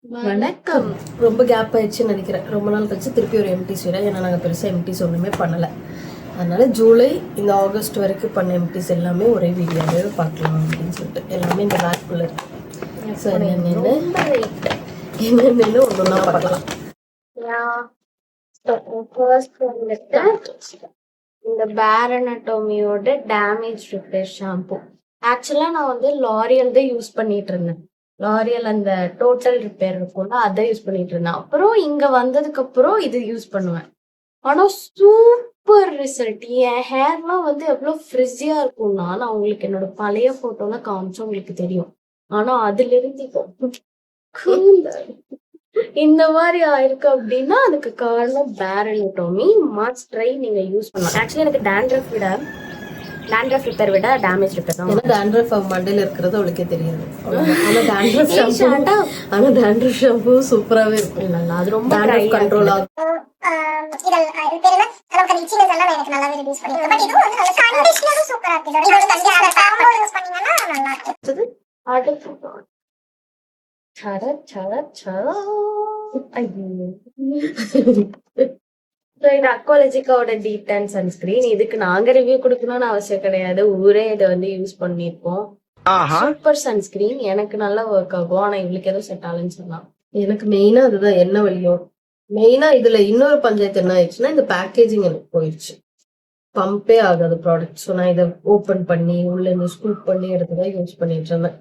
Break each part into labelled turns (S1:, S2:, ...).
S1: வணக்கம். ரொம்ப கேப் ஆயிடுச்சுன்னு நினைக்கிறேன். ரொம்ப நாள் கழிச்சு திருப்பி ஒரு எம்டிஸ் வரேன். ஏன்னா நாங்கள் பெருசாக எம்டிஸ் ஒன்றுமே பண்ணலை. அதனால ஜூலை இந்த ஆகஸ்ட் வரைக்கும் பண்ண எம்டிஸ் எல்லாமே ஒரே வீடியோவே பார்க்கலாம் அப்படின்னு சொல்லிட்டு எல்லாமே இந்த பேக்குள்ள இருக்கு. சரி, என்னென்னு ஒன்று ஒன்றா பார்க்கலாம்.
S2: இந்த பேர் அனாட்டோமியோட டேமேஜ் ரிப்பேர் ஷாம்பு. ஆக்சுவலா நான் வந்து லாரியல் தான் யூஸ் பண்ணிட்டு இருந்தேன். லாரியல் அந்த டோட்டல் ரிப்பேர் இருக்கும்ல, அதை யூஸ் பண்ணிட்டு இருந்தேன். அப்புறம் இங்க வந்ததுக்கு அப்புறம் இது யூஸ் பண்ணுவேன். ஆனா சூப்பர் ரிசல்ட். என் ஹேர்லாம் வந்து எவ்வளவு ஃப்ரிஸியா இருக்கும்னா, நான் உங்களுக்கு என்னோட பழைய போட்டோலாம் காமிச்சா உங்களுக்கு தெரியும். ஆனா அதுல இருந்து இந்த மாதிரி ஆயிருக்கு அப்படின்னா அதுக்கு காரணம் பேர் அனாட்டோமி. மஸ்ட் ட்ரை, நீங்க யூஸ் பண்ணலாம். ஆக்சுவலி எனக்கு டேண்ட்ரஃப் ரிப்பேர் விட டேமேஜ் ரிப்பேர் தான்.
S1: ஏன்னா டேண்ட்ரஃப் மண்டையில இருக்கிறது அவளுக்கே தெரியாது. ஆனா டேண்ட்ரஃப் ஷாம்பு சூப்பராகவே இருக்கும்.
S2: நல்லா, அது ரொம்ப
S1: கண்ட்ரோல் ஆகும்.
S2: இது அக்வாலஜிக்காவோட டீடன் சன்ஸ்கிரீன். இதுக்கு நாங்க ரிவ்யூ கொடுக்கணும்னு அவசியம் கிடையாது. ஊரே இதை வந்து யூஸ் பண்ணிருப்போம். Super sunscreen. எனக்கு நல்லா ஒர்க் ஆகும். ஆனா இவளுக்கு எதுவும் செட் ஆகலன்னு சொல்லலாம்.
S1: எனக்கு மெயினா அதுதான் என்ன வழியும். மெயினா இதுல இன்னொரு பஞ்சாயத்து என்ன ஆயிடுச்சுன்னா, இந்த பேக்கேஜிங் எனக்கு போயிடுச்சு. பம்பே ஆகாது ப்ராடக்ட். ஸோ நான் இதை ஓப்பன் பண்ணி உள்ள இருந்து ஸ்கூப் பண்ணி எடுத்துதான் யூஸ் பண்ணிட்டு இருந்தேன்.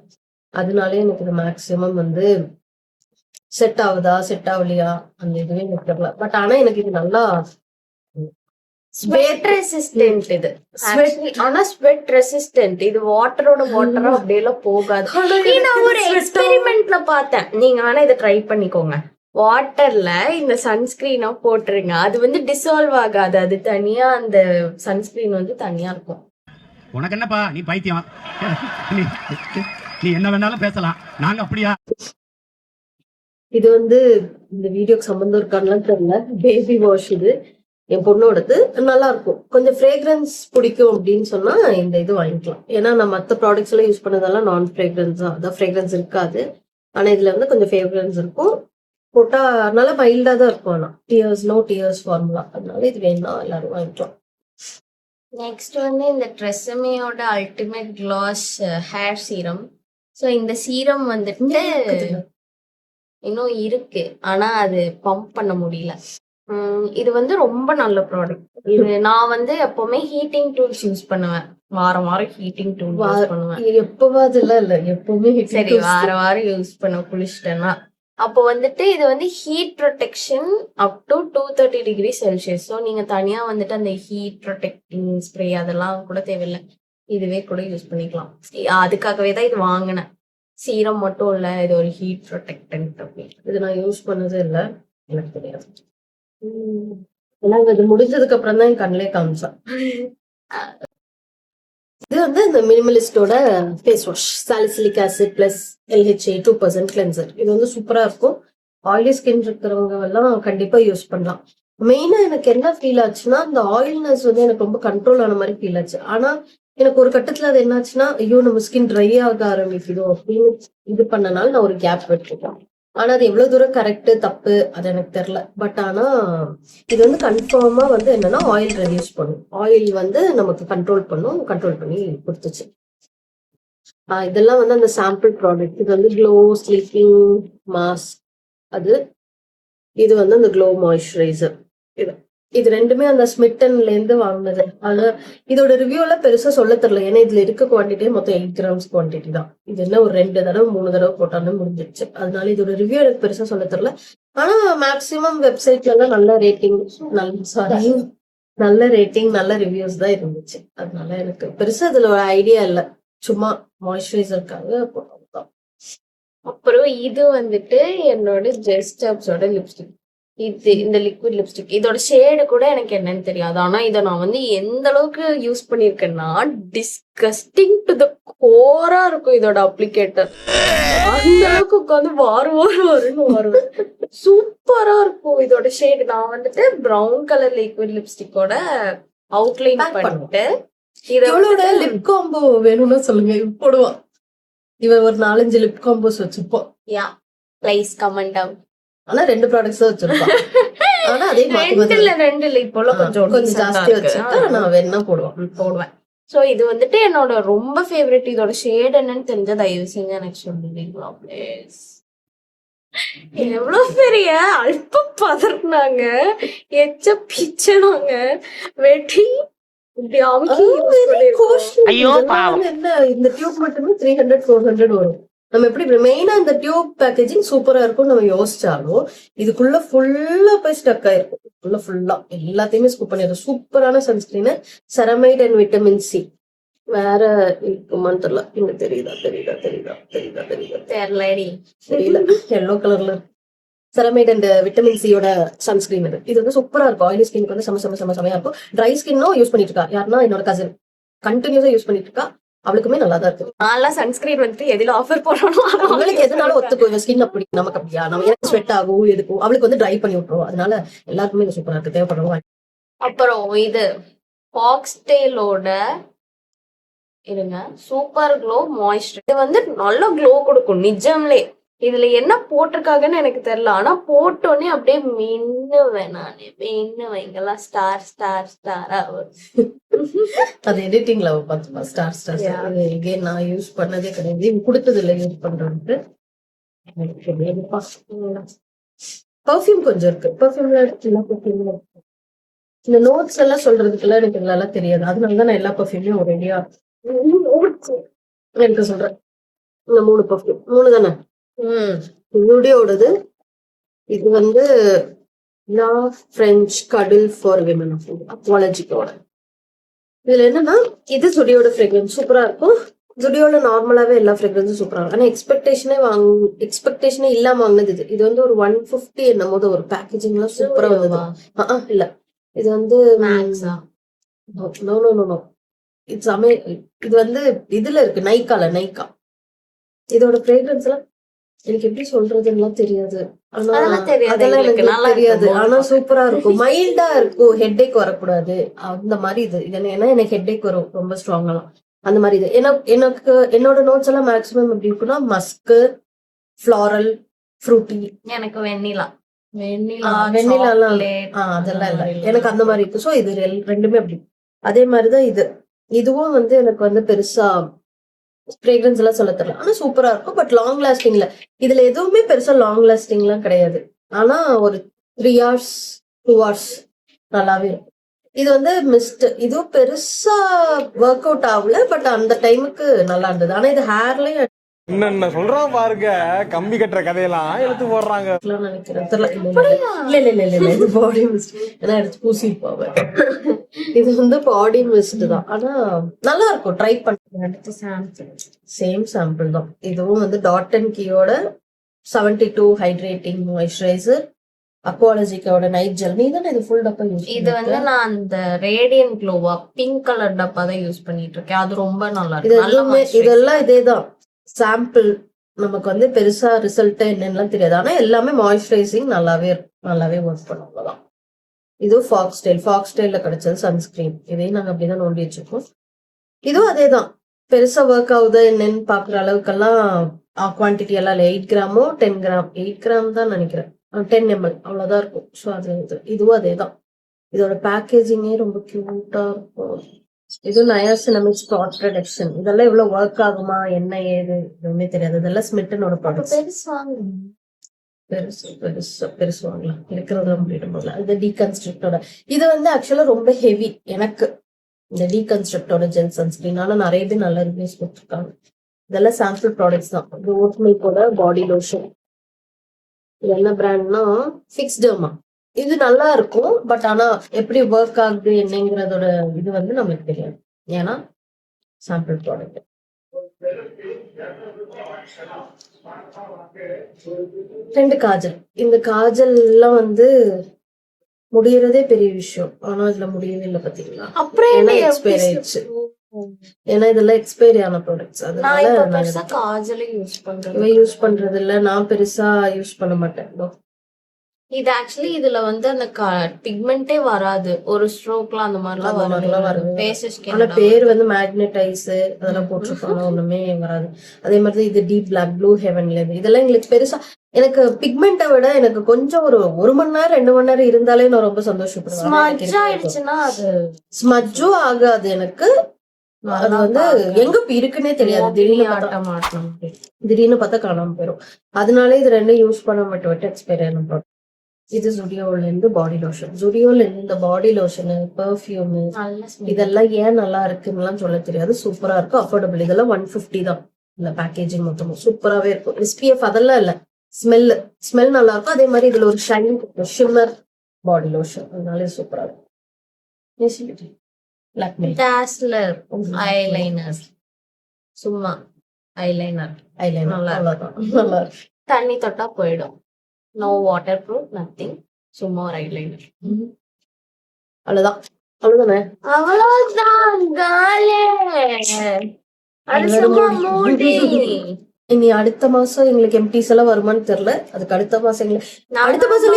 S1: அதனாலே எனக்கு இது மேக்சிமம் வந்து செட் ஆகுதா செட் ஆகலையா அந்த இதுவே எனக்கு தெரியல. பட் ஆனா எனக்கு இது நல்லா
S2: ஸ்வெட் ரெசிஸ்டன்ட். இது ஆனா ஸ்வெட் ரெசிஸ்டன்ட். இது வாட்டரோட வாட்டரா அப்படியெல்லாம் போகாது. நான் ஒரு எக்ஸ்பெரிமெண்ட்ல பார்த்தேன். நீங்க ஆனா இதை ட்ரை பண்ணிக்கோங்க. வாட்டர்ல இந்த சன்ஸ்கிரீனா போட்டுருங்க. அது வந்து டிசால்வ் ஆகாது. அது தனியா, அந்த சன்ஸ்கிரீன் வந்து தனியா இருக்கும்.
S3: உனக்கு என்னப்பா, நீ பைத்தியம். நீ என்ன வேணாலும் பேசலாம், நாங்க அப்படியா?
S1: இது வந்து இந்த வீடியோக்கு சம்பந்தம் இருக்கான்னு தெரியல. பேபி வாஷ் இது என் பொண்ணோடது. நல்லா இருக்கும். கொஞ்சம் ஃப்ரேக்ரன்ஸ் பிடிக்கும் அப்படின்னு சொன்னா இந்த இது வாங்கிக்கலாம். ஏன்னா நான் மற்ற ப்ராடக்ட்ஸ் எல்லாம் யூஸ் பண்ணதெல்லாம் நான் ஃப்ரேக்ரன்ஸ் தான். அதான் ஃப்ரேக்ரன்ஸ் இருக்காது. ஆனா இதுல வந்து கொஞ்சம் ஃப்ரேக்ரன்ஸ் இருக்கும். போட்டா நல்லா மைல்டா தான் இருக்கும். ஆனா நோ டியர்ஸ் ஃபார்முலா. அதனால இது வேணா எல்லாரும் வாங்கிக்கலாம்.
S2: நெக்ஸ்ட் வந்து இந்த ட்ரெஸ்ஸமேயோட ultimate glass hair serum. So இந்த சீரம் வந்துட்டு இன்னும் இருக்கு. ஆனா அது பம்ப் பண்ண முடியல. இது வந்து ரொம்ப நல்ல ப்ராடக்ட். இது நான் வந்து எப்பவுமே ஹீட்டிங் டூல்ஸ் யூஸ் பண்ணுவேன். வாரம் வாரம் ஹீட்டிங் டூல் யூஸ் பண்ணுவேன்.
S1: எப்பவாது இல்ல எப்பவுமே.
S2: சரி, வாரம் யூஸ் பண்ண குளிச்சிட்டேன்னா அப்போ வந்துட்டு இது வந்து heat protection up to 230 degree Celsius. So நீங்க தனியா வந்துட்டு அந்த ஹீட் ப்ரொடெக்டிங் ஸ்ப்ரே அதெல்லாம் கூட தேவையில்லை. இதுவே கூட யூஸ் பண்ணிக்கலாம். அதுக்காகவே தான் இது வாங்கினேன். சீரம் மட்டும் இல்ல, இது ஒரு ஹீட் ப்ரொடெக்டன்ட்.
S1: இது நான் யூஸ் பண்ணதே இல்லை, எனக்கு தெரியாது. ஏன்னா இது முடிஞ்சதுக்கு அப்புறம் தான் என் கண்ணிலே காமிச்சேன். இது வந்து இந்த மினிமலிஸ்டோட face wash. Salicylic acid plus LHA 2% cleanser. இது வந்து சூப்பரா இருக்கும். ஆயிலி ஸ்கின் இருக்கிறவங்க எல்லாம் கண்டிப்பா யூஸ் பண்ணலாம். மெயினா எனக்கு என்ன ஃபீல் ஆச்சுன்னா, இந்த ஆயில்னஸ் வந்து எனக்கு ரொம்ப கண்ட்ரோல் ஆன மாதிரி ஃபீல் ஆச்சு. ஆனா எனக்கு ஒரு கட்டத்துல அது என்னாச்சுன்னா, ஐயோ நம்ம ஸ்கின் ட்ரை ஆக ஆரம்பிக்குதோ அப்படின்னு இது பண்ணனால நான் ஒரு கேப் விட்டுருக்கேன். ஆனா அது எவ்வளவு தூரம் கரெக்ட் தப்பு அது எனக்கு தெரியல. பட் ஆனா இது வந்து கன்ஃபார்மா வந்து என்னன்னா ஆயில் ரெடியூஸ் பண்ணும். ஆயில் வந்து நமக்கு கண்ட்ரோல் பண்ணி கொடுத்துச்சு. இதெல்லாம் வந்து அந்த சாம்பிள் ப்ராடக்ட். இது வந்து க்ளோ ஸ்லீப்பிங் மாஸ்க். இது வந்து அந்த க்ளோ மாய்ஸ்சரைசர். இது ரெண்டுமே அந்த ஸ்மிட்டன்ல இருந்து வாங்கினது. அது இதோட ரிவ்யூல பெருசா சொல்ல தெரியல. ஏன்னா இதுல இருக்க குவான்டிட்டி மொத்தம் 8 கிராம்ஸ் குவான்டிட்டி தான். இது என்ன ஒரு 2 தடவை 3 தடவை போட்டாலும் முடிஞ்சிருச்சு. அதனால இதோட ரிவ்யூ எனக்கு பெருசா சொல்ல தெரியல. ஆனா மேக்சிமம் வெப்சைட்ல எல்லாம் நல்ல ரேட்டிங், நல்ல ரிவ்யூஸ் தான் இருந்துச்சு. அதனால எனக்கு பெருசா இதுல ஒரு ஐடியா இல்லை. சும்மா மாய்ஸ்சரைசருக்காக போட்டோம்.
S2: அப்புறம் இது வந்துட்டு என்னோட ஜெஸ்டப்ஸோட லிப்ஸ்டிக். இந்த லிக்விட் லிப்ஸ்டிக். இதோட ஷேடு கூட எனக்கு என்னன்னு தெரியாது. ஆனா இதை நான் வந்து எந்த அளவுக்கு யூஸ் பண்ணிருக்கேன்னா, டிஸ்கஸ்டிங் டு த கோரா இருக்கும் இதோட அப்ளிகேட்டர். அந்த அளவுக்கு உட்காந்து வருவேன். சூப்பரா இருக்கும் இதோட ஷேடு. நான் வந்துட்டு ப்ரௌன் கலர் லிக்விட் லிப்ஸ்டிக்கோட அவுட்லைன் பண்ணிட்டு
S1: இதோட லிப் காம்போ வேணும்னா சொல்லுங்க, போடுவா. இவ ஒரு 4-5 லிப் காம்போஸ் வச்சுப்போம்.
S2: Please comment down.
S1: ஆனா 2 ப்ராடக்ட்ஸ் தான் வச்சிருப்பான். ஆனா அதே மாத்தி மாத்தி
S2: ரெண்டு இல்ல இப்போலாம் கொஞ்சம்
S1: கொஞ்சம் ஜாஸ்தி வச்சிருக்கா. நான் வேணா போடுவேன்.
S2: போடுவேன். சோ இது வந்துட்டு என்னோட ரொம்ப ஃபேவரட். இதோட ஷேட் என்னன்னு தெரிஞ்சா தயவு செஞ்சு எனக்கு சொல்லுவீங்களா ப்ளீஸ்? எவ்வளவு பெரிய அல்ப பதர்னாங்க, எச்ச பிச்சனாங்க, வெட்டி இப்படி அமுக்கி use பண்ணிருக்கோம்.
S1: ஐயோ என்ன இந்த டியூப் மட்டுமே 300-400 வரும். நம்ம எப்படி மெயினா இந்த டியூப் பேக்கேஜிங் சூப்பரா இருக்கும் நம்ம யோசிச்சாலும் இதுக்குள்ள ஃபுல்லா போய் ஸ்டக் ஆயிருக்கும். ஃபுல்லா எல்லாத்தையுமே ஸ்கூப் பண்ணிடும். சூப்பரான sunscreen ceramide and vitamin C. வேற இருக்குமான்னு தெரியல. இங்க தெரியுதா தெரியல. எல்லோ கலர்ல செரமைட் அண்ட் விட்டமின் சியோட சன்ஸ்கிரீன் இது வந்து சூப்பரா இருக்கும். ஆயிலி ஸ்கின்க்கு வந்து செமையா இருக்கும். ட்ரை ஸ்கின்னும் யூஸ் பண்ணிட்டு இருக்கா. யாருன்னா என்னோட கசின் கண்டினியூஸா யூஸ் பண்ணிட்டு இருக்கா. அவளுக்குமே நல்லா தான் இருக்கு.
S2: நான்லாம் சன்ஸ்கிரீன் வந்துட்டு எதுல ஆஃபர் போடணும்
S1: அவங்களுக்கு எதுனாலும் ஒத்துக்கும். ஸ்கின் அப்படி நமக்கு அப்படியா நம்ம எனக்கு ஸ்வெட் ஆகும் எதுக்கும். அவளுக்கு வந்து ட்ரை பண்ணி விட்டுரும். அதனால எல்லாருக்குமே இது சூப்பரா இருக்கு. தேவைப்படுறவங்க.
S2: அப்புறம் இது ஃபாக்ஸ்டேலோட இருங்க சூப்பர் க்ளோ மாய்ஸ்சர். இது வந்து நல்ல க்ளோ கொடுக்கும் நிஜம்லே. இதுல என்ன போட்டிருக்காங்கன்னு எனக்கு தெரியல. ஆனா போட்டோன்னே அப்படியே மின்னுவேன் நானு. மின்னுவேன். இங்கெல்லாம் ஸ்டார் ஸ்டார் ஸ்டாரா வரும்.
S1: அது எடிட்டிங்ல பார்த்துப்பா. ஸ்டார் எகேன் நான் யூஸ் பண்ணதே கிடையாது. இவங்க கொடுத்தது இல்லை யூஸ் பண்றதுக்கு. பர்ஃபியூம் கொஞ்சம் இருக்கு. பர்ஃபியூம்ல இந்த நோட்ஸ் எல்லாம் சொல்றதுக்குலாம் எனக்கு இதெல்லாம் தெரியாது. அதனாலதான் நான் எல்லா பர்ஃபியூமையும் ஒரேடியா எனக்கு சொல்றேன். இந்த 3 பர்ஃபியூம் 3 தானே யூடியோடது. இது வந்து பிரெஞ்ச் கடல் ஃபார் விமன் அப்பாலஜிக்கோட. இதுல என்னன்னா இது ஜுடியோட ஃப்ரெக்ரன்ஸ் சூப்பரா இருக்கும். ஜுடியோல நார்மலாவே எல்லா ஃப்ரெக்ரன்ஸும் சூப்பரா இருக்கும். ஆனா எக்ஸ்பெக்டேஷனே இல்லாம வாங்கினது இது வந்து ஒரு 150 என்னமோது ஒரு பேக்கேஜிங் எல்லாம் சூப்பரா வந்தது. இல்ல இது வந்து இது வந்து இதுல இருக்கு நைக்கா. இதோட ஃப்ரேக்ரன்ஸ் எல்லாம் எனக்கு எப்படி சொல்றதுன்னா தெரியாது. ஆனா அதெல்லாம் எனக்கு தெரியாது. ஆனா சூப்பரா இருக்கும். மைல்டா இருக்கும். ஹெட்டேக் வரக்கூடாது அந்த மாதிரி இது. ஏன்னா எனக்கு ஹெட்டேக் வரும் ரொம்ப ஸ்ட்ராங்கெல்லாம். அந்த மாதிரி இது எனக்கு என்னோட நோட்ஸ் எல்லாம் மேக்ஸிமம் எப்படி இருக்குன்னா மஸ்க், ஃப்ளாரல், ஃப்ரூட்டி.
S2: எனக்கு வெண்ணிலா
S1: அதெல்லாம் இல்ல. எனக்கு அந்த மாதிரி இருக்கு. சோ இது ரெண்டுமே அப்படி. அதே மாதிரிதான் இதுவும் வந்து எனக்கு வந்து பெருசா ஃப்ரேக்ரன்ஸ் எல்லாம் சொல்ல தெரியல. ஆனா சூப்பரா இருக்கும். பட் லாங் லாஸ்டிங்ல இதுல எதுவுமே பெருசா லாங் லாஸ்டிங் எல்லாம் கிடையாது. ஆனா ஒரு 3 hours 2 hours நல்லாவே இருக்கும். இது வந்து மிஸ்ட். இதுவும் பெருசா ஒர்க் அவுட் ஆகல. பட் அந்த டைமுக்கு நல்லா இருந்தது. ஆனா இது ஹேர்லயும்
S4: என்ன சொல்றான் பாருங்க. கம்பி கட்டுற கதையெல்லாம் எடுத்து போடுறாங்க
S1: நினைக்கிறேன். இல்ல இது பாடி மிஸ்ட். ஏன்னா எடுத்து பூசி போவேன். இது வந்து பாடி மிஸ்ட் தான். ஆனா நல்லா இருக்கும். ட்ரை பண்ண சேம் சாம்பிள் தான். இதுவும் வந்து டாட் அண்ட் கீயோட 72 ஹைட்ரேட்டிங் மாய்ஸ்சரைசர், அக்வாலஜிக்கோட நைட் ஜெல். நீ தானே இது ஃபுல் டப்பா யூஸ்?
S2: இது வந்து நான் அந்த ரேடியன்ட் க்ளோவா பிங்க் கலர் டப்பா தான் யூஸ் பண்ணிட்டு இருக்கேன். அது ரொம்ப நல்லா இருக்கு.
S1: இதெல்லாம் இதேதான் சாம்பிள். நமக்கு வந்து பெருசா ரிசல்ட் என்னன்னு தெரியாது. ஆனா எல்லாமே மாய்ஸ்சரைசிங் நல்லாவே ஒர்க் பண்ணும். இது ஃபாக்ஸ்டெயில்ல கிடைச்சது சன்ஸ்கிரீன். இதையும் நாங்க அப்படிதான் நோண்டி வச்சிருக்கோம். இதுவும் அதேதான். பெருசா ஒர்க் ஆகுது என்னன்னு பாக்குற அளவுக்கெல்லாம் குவான்டிட்டி எல்லாம் இல்லை. 8 கிராமோ 10 கிராம் 8 கிராம் தான் நினைக்கிறேன். 10 ml அவ்வளவுதான் இருக்கும். ஸோ அது இதுவும் அதேதான். இதோட பேக்கேஜிங்கே ரொம்ப கியூட்டா இருக்கும். இது நயாசினமிக் ஸ்பாட் ரிடக்ஷன். இதெல்லாம் எவ்வளவு ஒர்க் ஆகுமா என்ன ஏது எதுவுமே தெரியாது. இதெல்லாம் ஸ்மிட்டனோட ப்ராடக்ட்ஸ். பெருசு வாங்கலாம் இருக்கிறத முடியும் போதுல. இது டீகன்ஸ்ட்ரக்டோட. இது வந்து ஆக்சுவலா ரொம்ப ஹெவி எனக்கு இந்த டீகன்ஸ்ட்ரக்டோட ஜெல் சன்ஸ்கிரீன். ஆனா நிறைய பேர் நல்ல ரிவ்யூஸ் கொடுத்துருக்காங்க. இதெல்லாம் சாம்பிள் ப்ராடக்ட்ஸ் தான். இது ஓட்மில்கோட பாடி லோஷன். இது என்ன பிராண்ட்னா ஃபிக்ஸ்டர்மா. இது நல்லா இருக்கும். பட் ஆனா எப்படி ஒர்க் ஆகுது என்னங்கிறதோட இது வந்து நம்மளுக்கு தெரியாது. ஏன்னா சாம்பிள் ப்ராடக்ட். ரெண்டு காஜல். இந்த காஜல் எல்லாம் வந்து முடியறதே பெரிய விஷயம். ஆனா இதுல முடியவே இல்லை பாத்தீங்களா?
S2: அப்புறம்
S1: எக்ஸ்பைர் ஆயிடுச்சு. ஏன்னா இதெல்லாம் எக்ஸ்பைரி ஆன ப்ராடக்ட்ஸ். அதனால
S2: காஜலே யூஸ்
S1: பண்றது இல்ல. நான் பெருசா யூஸ் பண்ண மாட்டேன்.
S2: இது ஆக்சுவலி இதுல வந்து அந்த பிக்மெண்டே வராது, ஒரு ஸ்ட்ரோக்லாம் அந்த மாதிரிலாம்
S1: அந்த மாதிரிலாம்
S2: வரும்.
S1: வரவே
S2: ஃபேஸஸ்
S1: ஆனா பேர் வந்து மேக்னடைஸ் அதெல்லாம் போட்டிருப்பாங்க, ஒண்ணுமே வராது. அதே மாதிரி இது டீப் பிளாக், ப்ளூ ஹெவன்ல இதெல்லாம் எங்களுக்கு பெருசா எனக்கு பிக்மெண்ட்டை விட எனக்கு கொஞ்சம் ஒரு மணி நேரம் 2 மணி நேரம் இருந்தாலே நான் ரொம்ப சந்தோஷப்படுவேன்.
S2: ஸ்மட்ஜ் ஆயிடுச்சுன்னா அது
S1: ஸ்மஜ்ஜும் ஆகாது எனக்கு. அது வந்து எங்க இருக்குன்னே தெரியாது. திடீர்னு பார்த்தா காணாம போயிடும். அதனால இது ரெண்டும் யூஸ் பண்ண மட்டும் எக்ஸ்பைரி ஆன ப்ராடக்ட். இது ஜுடியோல இருந்து பாடி லோஷன். ஜுடியோல இருந்து இந்த பாடி லோஷனு, பெர்ஃபியூம் இதெல்லாம் ஏன் நல்லா இருக்குன்னு சொல்ல தெரியாது. சூப்பரா இருக்கும், அஃபோர்டபுள். இதெல்லாம் 150 தான். இந்த பேக்கேஜிங் மொத்தமும் சூப்பராவே இருக்கும். SPF அதெல்லாம் இல்ல, ஸ்மெல் நல்லா இருக்கும். அதே மாதிரி இதுல ஒரு ஷைன் ஷிம்மர் பாடி லோஷன், அதனால சூப்பரா இருக்கும்.
S2: டாஸ்லர் ஐலைனர், சும்மா ஐலைனர் நல்லா
S1: நல்லா இருக்கு.
S2: தண்ணி தொட்டா போயிடும். நோ வாட்டர் ப்ரூஃப், நத்திங், சும்மா ஒரு ஐலைனர்.
S1: அவ்வளவுதானே.
S2: அவ்வளவுதான் காலே. அது சும்மா மூடி.
S1: இனி அடுத்த மாசம் எங்களுக்கு எம்டிஸ் எல்லாம் வருமான்னு தெரியல. அதுக்கு அடுத்த மாசம்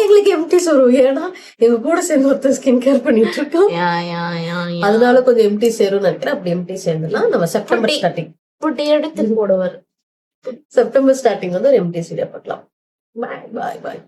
S1: எங்களுக்கு எம்டிஸ் வரும். ஏன்னா எங்க கூட சேர்ந்து ஒருத்தர் ஸ்கின் கேர் பண்ணிட்டு இருக்கோம். அதனால கொஞ்சம் எம்டி சேரும்னு நினைக்கிறேன். அப்படி எம்டி சேர்ந்துனா நம்ம செப்டம்பர் ஸ்டார்டிங்
S2: புட்டி எடுத்து போடுவார்.
S1: செப்டம்பர் ஸ்டார்டிங் வந்து ஒரு எம்டி சீரியா பார்க்கலாம். பாய் பாய் பாய்.